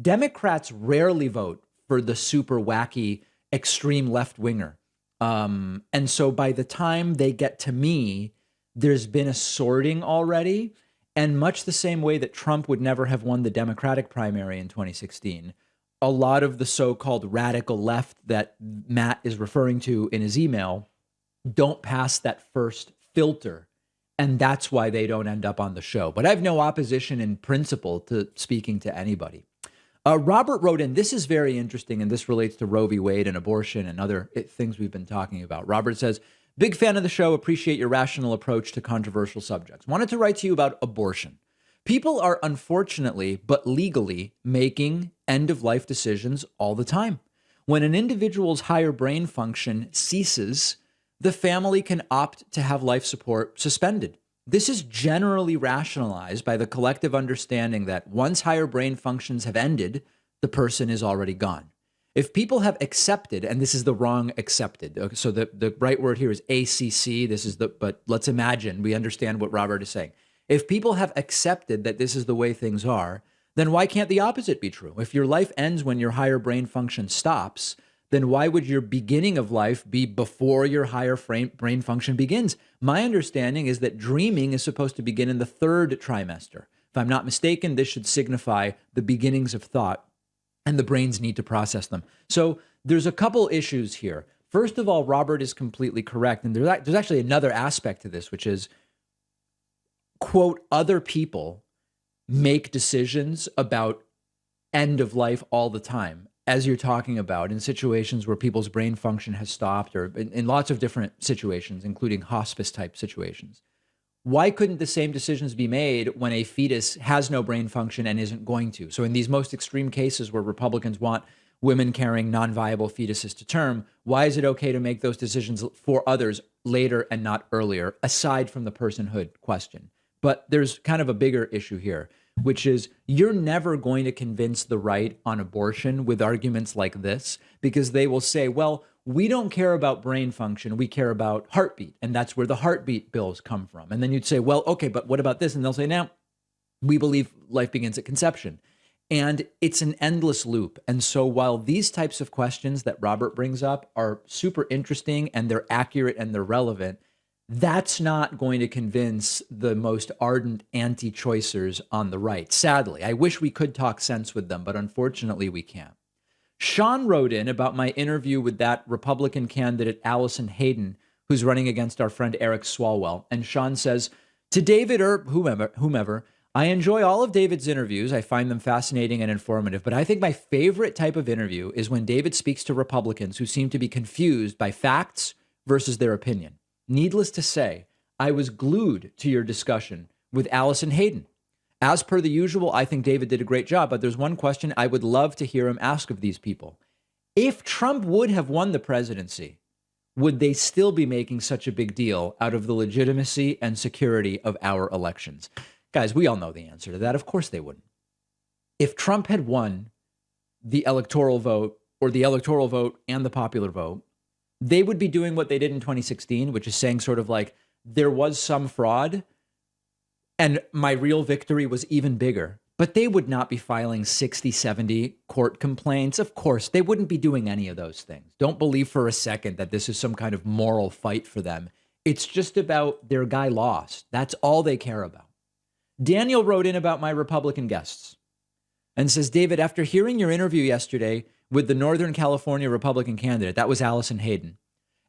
Democrats rarely vote for the super wacky extreme left winger. And so by the time they get to me, there's been a sorting already. And much the same way that Trump would never have won the Democratic primary in 2016, a lot of the so-called radical left that Matt is referring to in his email don't pass that first filter. And that's why they don't end up on the show. But I have no opposition in principle to speaking to anybody. Robert wrote in, this is very interesting, and this relates to Roe v. Wade and abortion and other things we've been talking about. Robert says, "Big fan of the show, appreciate your rational approach to controversial subjects. Wanted to write to you about abortion. People are unfortunately, but legally, making end-of-life decisions all the time. When an individual's higher brain function ceases, the family can opt to have life support suspended. This is generally rationalized by the collective understanding that once higher brain functions have ended, the person is already gone. If people have accepted, and this is the wrong accepted, so the right word here is ACC, but let's imagine we understand what Robert is saying. If people have accepted that this is the way things are, then why can't the opposite be true? If your life ends when your higher brain function stops, then why would your beginning of life be before your higher brain function begins? My understanding is that dreaming is supposed to begin in the third trimester. If I'm not mistaken, this should signify the beginnings of thought, and the brains need to process them. So there's a couple issues here. First of all, Robert is completely correct. And there's actually another aspect to this, which is, quote, other people make decisions about end of life all the time, as you're talking about, in situations where people's brain function has stopped, or in lots of different situations, including hospice type situations. Why couldn't the same decisions be made when a fetus has no brain function and isn't going to? So in these most extreme cases where Republicans want women carrying non-viable fetuses to term, why is it okay to make those decisions for others later and not earlier, aside from the personhood question? But there's kind of a bigger issue here, which is you're never going to convince the right on abortion with arguments like this, because they will say, well, we don't care about brain function, we care about heartbeat, and that's where the heartbeat bills come from. And then you'd say, well, okay, but what about this? And they'll say, now, we believe life begins at conception. And it's an endless loop. And so while these types of questions that Robert brings up are super interesting and they're accurate and they're relevant, that's not going to convince the most ardent anti-choicers on the right. Sadly, I wish we could talk sense with them, but unfortunately we can't. Sean wrote in about my interview with that Republican candidate, Allison Hayden, who's running against our friend Eric Swalwell. And Sean says, to David or whomever, I enjoy all of David's interviews. I find them fascinating and informative, but I think my favorite type of interview is when David speaks to Republicans who seem to be confused by facts versus their opinion. Needless to say, I was glued to your discussion with Allison Hayden. As per the usual, I think David did a great job, but there's one question I would love to hear him ask of these people. If Trump would have won the presidency, would they still be making such a big deal out of the legitimacy and security of our elections? Guys, we all know the answer to that. Of course they wouldn't. If Trump had won the electoral vote, or the electoral vote and the popular vote, they would be doing what they did in 2016, which is saying sort of like, there was some fraud, and my real victory was even bigger. But they would not be filing 60, 70 court complaints. Of course, they wouldn't be doing any of those things. Don't believe for a second that this is some kind of moral fight for them. It's just about their guy lost. That's all they care about. Daniel wrote in about my Republican guests and says, David, after hearing your interview yesterday with the Northern California Republican candidate, that was Allison Hayden,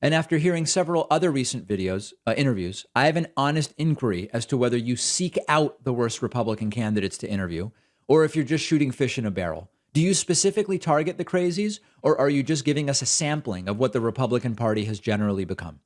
and after hearing several other recent interviews, I have an honest inquiry as to whether you seek out the worst Republican candidates to interview, or if you're just shooting fish in a barrel. Do you specifically target the crazies, or are you just giving us a sampling of what the Republican Party has generally become?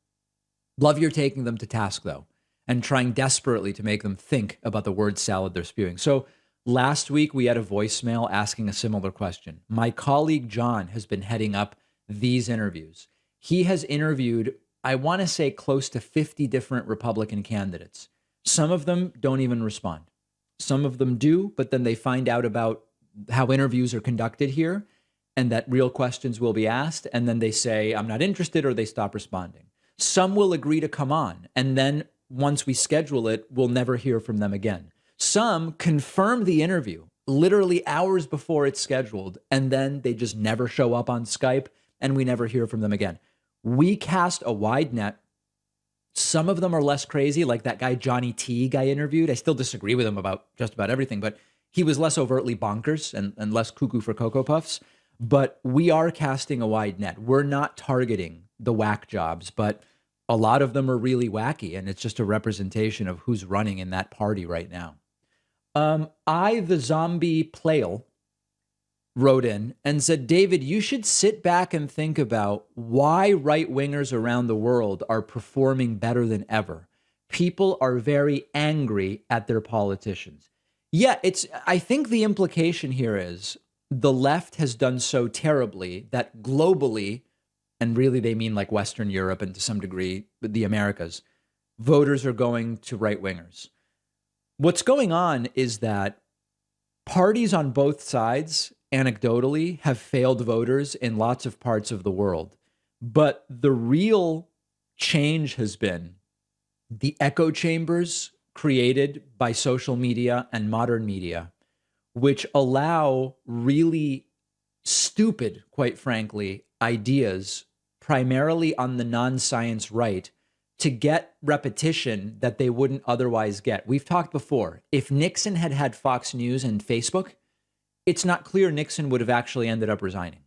Love your taking them to task, though, and trying desperately to make them think about the word salad they're spewing. So last week, we had a voicemail asking a similar question. My colleague John has been heading up these interviews. He has interviewed, I want to say, close to 50 different Republican candidates. Some of them don't even respond. Some of them do, but then they find out about how interviews are conducted here and that real questions will be asked. And then they say, I'm not interested, or they stop responding. Some will agree to come on. And then once we schedule it, we'll never hear from them again. Some confirm the interview literally hours before it's scheduled, and then they just never show up on Skype, and we never hear from them again. We cast a wide net. Some of them are less crazy, like that guy Johnny Teague I interviewed. I still disagree with him about just about everything, but he was less overtly bonkers and less cuckoo for Cocoa Puffs. But we are casting a wide net. We're not targeting the whack jobs, but a lot of them are really wacky, and it's just a representation of who's running in that party right now. The Zombie Playle, wrote in and said, David, you should sit back and think about why right-wingers around the world are performing better than ever. People are very angry at their politicians. Yeah, I think the implication here is the left has done so terribly that globally, and really they mean like Western Europe and to some degree the Americas, voters are going to right-wingers. What's going on is that parties on both sides anecdotally have failed voters in lots of parts of the world. But the real change has been the echo chambers created by social media and modern media, which allow really stupid, quite frankly, ideas, primarily on the non-science right, to get repetition that they wouldn't otherwise get. We've talked before. If Nixon had had Fox News and Facebook, it's not clear Nixon would have actually ended up resigning.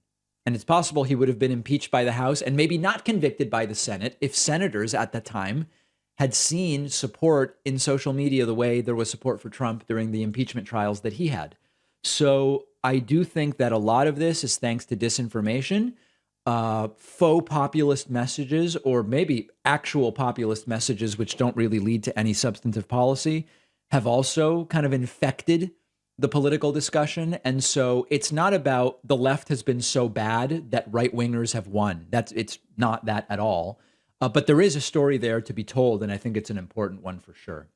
And it's possible he would have been impeached by the House and maybe not convicted by the Senate if senators at the time had seen support in social media the way there was support for Trump during the impeachment trials that he had. So I do think that a lot of this is thanks to disinformation, faux populist messages, or maybe actual populist messages, which don't really lead to any substantive policy, have also kind of infected the political discussion. And so it's not about the left has been so bad that right wingers have won. It's not that at all. But there is a story there to be told, and I think it's an important one for sure.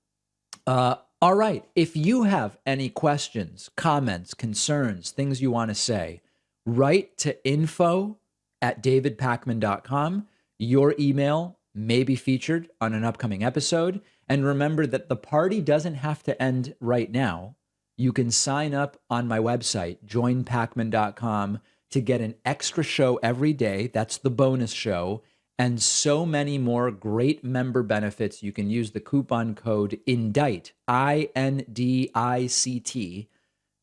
All right. If you have any questions, comments, concerns, things you want to say, write to info@davidpakman.com. Your email may be featured on an upcoming episode. And remember that the party doesn't have to end right now. You can sign up on my website, joinpakman.com, to get an extra show every day. That's the bonus show. And so many more great member benefits. You can use the coupon code INDICT, INDICT,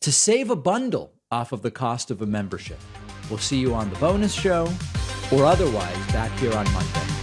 to save a bundle off of the cost of a membership. We'll see you on the bonus show or otherwise back here on Monday.